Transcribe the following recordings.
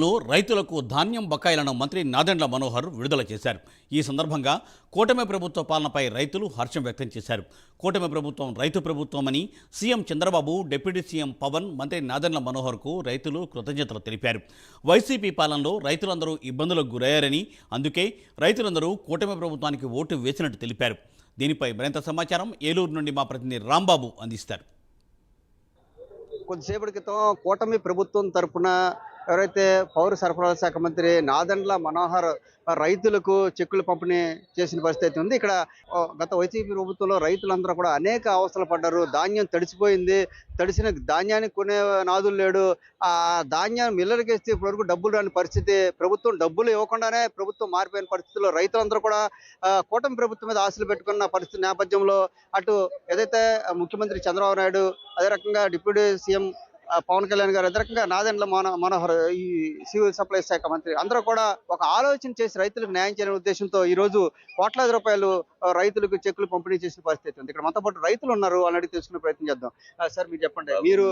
లో రైతులకు ధాన్యం బకాయిలను మంత్రి నాదెండ్ల మనోహర్ విడుదల చేశారు. ఈ సందర్భంగా కూటమి ప్రభుత్వ పాలనపై రైతులు హర్షం వ్యక్తం చేశారు. కూటమి ప్రభుత్వం రైతు ప్రభుత్వమని CM Chandrababu, deputy CM Pawan, మంత్రి నాదెండ్ల మనోహర్కు రైతులు కృతజ్ఞతలు తెలిపారు. వైసీపీ పాలనలో రైతులందరూ ఇబ్బందులకు గురయ్యారని, అందుకే రైతులందరూ కూటమి ప్రభుత్వానికి ఓటు వేసినట్టు తెలిపారు. దీనిపై మరింత సమాచారం ఏలూరు నుండి మా ప్రతినిధి రాంబాబు అందిస్తారు. కొద్దిసేపటి క్రితం కూటమి ప్రభుత్వం తరపున ఎవరైతే పౌర సరఫరాల శాఖ మంత్రి నాదెండ్ల మనోహర్ రైతులకు చెక్కులు పంపిణీ చేసిన పరిస్థితి ఉంది. ఇక్కడ గత వైసీపీ ప్రభుత్వంలో రైతులందరూ కూడా అనేక అవస్థలు పడ్డారు. ధాన్యం తడిసిపోయింది, తడిసిన ధాన్యాన్ని కొనే నాదులు లేడు. ఆ ధాన్యాన్ని మిల్లర్కి ఇస్తే ఇప్పటివరకు డబ్బులు రాని పరిస్థితి. ప్రభుత్వం డబ్బులు ఇవ్వకుండానే ప్రభుత్వం మారిపోయిన పరిస్థితుల్లో రైతులందరూ కూడా కూటమి ప్రభుత్వం మీద ఆశలు పెట్టుకున్న పరిస్థితి నేపథ్యంలో అటు ఏదైతే ముఖ్యమంత్రి చంద్రబాబు నాయుడు, అదే రకంగా డిప్యూటీ సీఎం పవన్ కళ్యాణ్ గారు, అదే రకంగా నాదెండ్ల మనోహర్ ఈ సివిల్ సప్లై శాఖ మంత్రి అందరూ కూడా ఒక ఆలోచన చేసి రైతులకు న్యాయం చేయాలనే ఉద్దేశంతో ఈ రోజు కోట్లాది రూపాయలు రైతులకు చెక్కులు పంపిణీ చేసిన పరిస్థితి ఉంది. ఇక్కడ మనతో పాటు రైతులు ఉన్నారు, అని అడిగి తెలుసుకునే ప్రయత్నం చేద్దాం. సార్, మీరు చెప్పండి. మీరు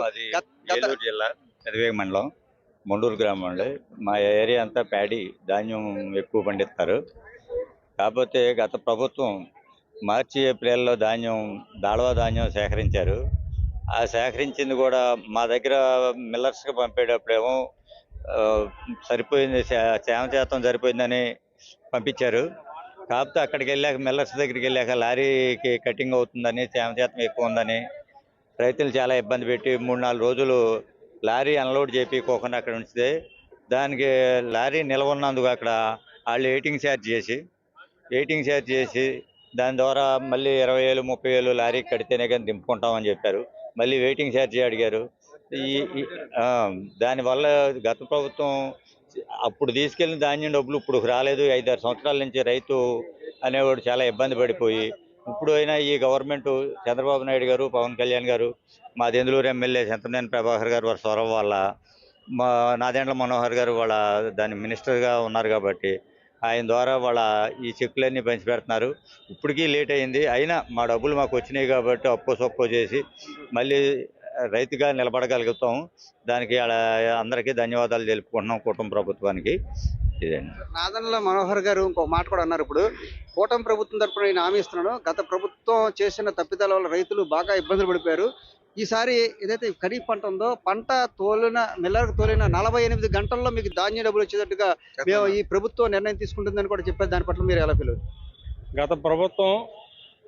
ఏలూరు జిల్లా పెదవేగ మండలం మొండూరు గ్రామం అండి. మా ఏరియా అంతా ప్యాడీ ధాన్యం ఎక్కువ పండిస్తారు. కాకపోతే గత ప్రభుత్వం మార్చి ఏప్రిల్లో దాళవా ధాన్యం సేకరించారు. ఆ సేకరించింది కూడా మా దగ్గర మిల్లర్స్కి పంపేటప్పుడేమో సరిపోయింది, తేమ శాతం సరిపోయిందని పంపించారు. కాకపోతే అక్కడికి వెళ్ళాక మిల్లర్స్ దగ్గరికి వెళ్ళాక లారీకి కటింగ్ అవుతుందని, తేమ శాతం ఎక్కువ ఉందని రైతులు చాలా ఇబ్బంది పెట్టి 3-4 రోజులు లారీ అన్లోడ్ చేయించుకోకుండా అక్కడ ఉంచితే దానికి లారీ నిల్వ ఉన్నందుకు అక్కడ వాళ్ళు ఎయిటింగ్ ఛార్జ్ చేసి దాని ద్వారా మళ్ళీ 20,000 30,000 లారీకి కడితేనే కానీ దింపుకుంటామని చెప్పారు. మళ్ళీ వెయిటింగ్ ఛార్జీ అడిగారు. దానివల్ల గత ప్రభుత్వం అప్పుడు తీసుకెళ్లిన ధాన్యం డబ్బులు ఇప్పుడు రాలేదు. 5-6 సంవత్సరాల నుంచి రైతు అనేవాడు చాలా ఇబ్బంది పడిపోయి, ఇప్పుడు అయినా ఈ గవర్నమెంట్ చంద్రబాబు నాయుడు గారు, పవన్ కళ్యాణ్ గారు, మా దెందులూరు ఎమ్మెల్యే చింతమనేని ప్రభాకర్ గారు వారి చొరవ వల్ల, మా నాదెండ్ల మనోహర్ గారు వాళ్ళ దాని మినిస్టర్గా ఉన్నారు కాబట్టి ఆయన ద్వారా వాళ్ళ ఈ చెక్కులన్నీ పంచి పెడుతున్నారు. ఇప్పటికీ లేట్ అయింది, అయినా మా డబ్బులు మాకు వచ్చినాయి కాబట్టి అప్పో సొప్పో చేసి మళ్ళీ రైతుగా నిలబడగలుగుతాం. దానికి అందరికీ ధన్యవాదాలు తెలుపుకుంటున్నాం కూటమి ప్రభుత్వానికి. ఇదండి. నాదెండ్ల మనోహర్ గారు ఇంకొక మాట కూడా అన్నారు. ఇప్పుడు కూటమి ప్రభుత్వం తరపున నేను హామీ ఇస్తున్నాను, గత ప్రభుత్వం చేసిన తప్పిదాల వల్ల రైతులు బాగా ఇబ్బందులు పడిపోయారు. ఈసారి ఏదైతే ఖరీఫ్ పంట ఉందో, పంట మిల్లర్కు తోలిన 48 గంటల్లో మీకు ధాన్యం డబ్బులు వచ్చేటట్టుగా మేము ఈ ప్రభుత్వం నిర్ణయం తీసుకుంటుందని కూడా చెప్పారు. దాని పట్ల మీరు ఎలా ఫీల్ అవుతారు? గత ప్రభుత్వం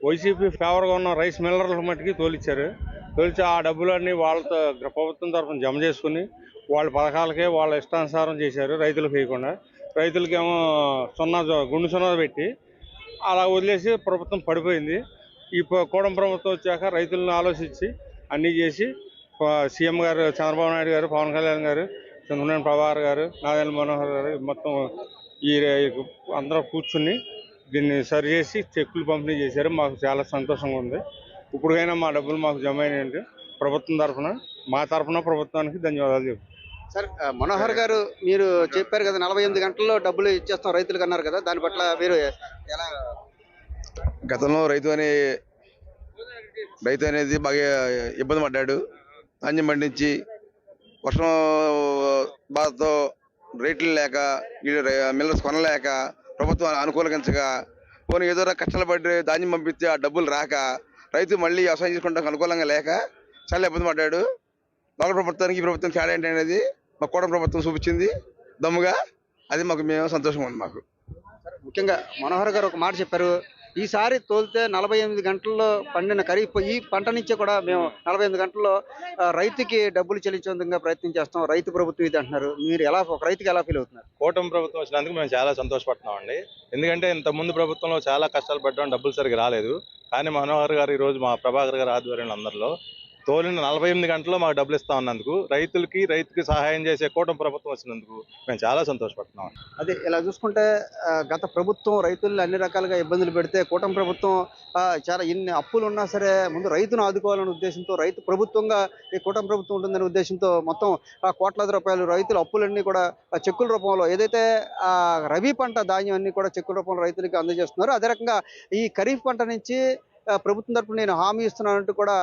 వైసీపీ ఫేవర్గా ఉన్న రైస్ మిల్లర్ల మట్టుకి తోలిచ్చారు. తోలిచి ఆ డబ్బులన్నీ వాళ్ళతో ప్రభుత్వం తరఫున జమ చేసుకుని వాళ్ళ పథకాలకే వాళ్ళ ఇష్టానుసారం చేశారు. రైతులకు వేయకుండా రైతులకేమో గుండు సున్నా పెట్టి అలా వదిలేసి ప్రభుత్వం పడిపోయింది. ఈ కూటమి ప్రభుత్వం వచ్చాక రైతులను ఆలోచించి అన్నీ చేసి సీఎం గారు చంద్రబాబు నాయుడు గారు, పవన్ కళ్యాణ్ గారు, చంద్రబాబు ప్రభాకర్ గారు, నాదెండ్ల మనోహర్ గారు మొత్తం ఈ అందరూ కూర్చుని దీన్ని సరి చేసి చెక్కులు పంపిణీ చేశారు. మాకు చాలా సంతోషంగా ఉంది. ఇప్పుడైనా మా డబ్బులు మాకు జమ అయినాయంటే ప్రభుత్వం తరఫున, మా తరఫున ప్రభుత్వానికి ధన్యవాదాలు చెప్తాను. సార్, మనోహర్ గారు మీరు చెప్పారు కదా 48 గంటల్లో డబ్బులు ఇచ్చేస్తాం రైతులకు అన్నారు కదా, దాని పట్ల మీరు ఎలా? గతంలో రైతు అనేది బాగా ఇబ్బంది పడ్డాడు. ధాన్యం పండించి వర్షం బాధతో రేట్లు లేక, మిల్లర్స్ కొనలేక, ప్రభుత్వం అనుకూలించగా, పోనీ ఏదో కష్టాలు పడి ధాన్యం పంపిస్తే ఆ డబ్బులు రాక రైతు మళ్ళీ వ్యవసాయం చేసుకోవడానికి అనుకూలంగా లేక చాలా ఇబ్బంది పడ్డాడు. లోకల్ ప్రభుత్వానికి ఈ ప్రభుత్వం తేడా ఏంటి అనేది మా కూటమి ప్రభుత్వం చూపించింది దమ్ముగా. అది మేము సంతోషంగా ఉంది. మాకు ముఖ్యంగా మనోహర్ గారు ఒక మాట చెప్పారు, ఈసారి తోలితే 48 గంటల్లో పండిన ఖరీఫ్ ఈ పంట నుంచే కూడా మేము 48 గంటల్లో రైతుకి డబ్బులు చెల్లించే విధంగా ప్రయత్నం చేస్తాం, రైతు ప్రభుత్వం ఇది అంటున్నారు. మీరు ఎలా, ఒక రైతుకి ఎలా ఫీల్ అవుతున్నారు? కూటమి ప్రభుత్వం వచ్చినందుకు మేము చాలా సంతోషపడుతున్నాం అండి. ఎందుకంటే ఇంత ముందు ప్రభుత్వంలో చాలా కష్టాలు పడ్డాం, డబ్బులు సరిగ్గా రాలేదు. కానీ మనోహర్ గారు ఈరోజు మా ప్రభాకర్ గారు ఆధ్వర్యంలో అందరిలో తోలిన 48 గంటల్లో మాకు డబ్బులు ఇస్తా ఉన్నందుకు, రైతుకి సహాయం చేసే కూటమి ప్రభుత్వం వచ్చినందుకు మేము చాలా సంతోషపడుతున్నాం. అదే ఇలా చూసుకుంటే గత ప్రభుత్వం రైతులను అన్ని రకాలుగా ఇబ్బందులు పెడితే, కూటమి ప్రభుత్వం చాలా ఎన్ని అప్పులు ఉన్నా సరే ముందు రైతును ఆదుకోవాలనే ఉద్దేశంతో, రైతు ప్రభుత్వంగా ఈ కూటమి ప్రభుత్వం ఉంటుందనే ఉద్దేశంతో మొత్తం కోట్లాది రూపాయలు రైతుల అప్పులన్నీ కూడా చెక్కుల రూపంలో, ఏదైతే రబీ పంట ధాన్యం అన్ని కూడా చెక్కుల రూపంలో రైతులకి అందజేస్తున్నారు. అదే రకంగా ఈ ఖరీఫ్ పంట నుంచి ప్రభుత్వం తరపున నేను హామీ ఇస్తున్నానంటూ కూడా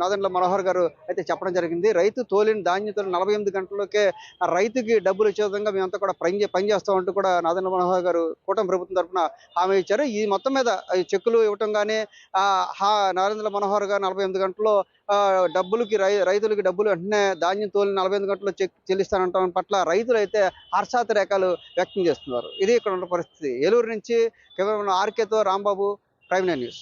నాదెండ్ల మనోహర్ గారు అయితే చెప్పడం జరిగింది. రైతు తోలిన ధాన్యంతో 48 గంటల్లోకే ఆ రైతుకి డబ్బులు ఇచ్చే విధంగా మేమంతా కూడా పనిచేస్తామంటూ కూడా నాదెండ్ల మనోహర్ గారు కూటమి ప్రభుత్వం తరపున హామీ ఇచ్చారు. ఈ మొత్తం మీద ఈ చెక్కులు ఇవ్వటం కానీ నాదెండ్ల మనోహర్ గారు 48 గంటల్లో డబ్బులకి రైతులకి డబ్బులు వెంటనే ధాన్యం తోలిన 48 గంటల్లో చెల్లిస్తానంటాం పట్ల రైతులు అయితే హర్షాతిరేకాలు వ్యక్తం చేస్తున్నారు. ఇది ఇక్కడ ఉన్న పరిస్థితి. ఏలూరు నుంచి కెమెరామెన్ ఆర్కేతో రాంబాబు, ప్రైమ్ నైన్ న్యూస్.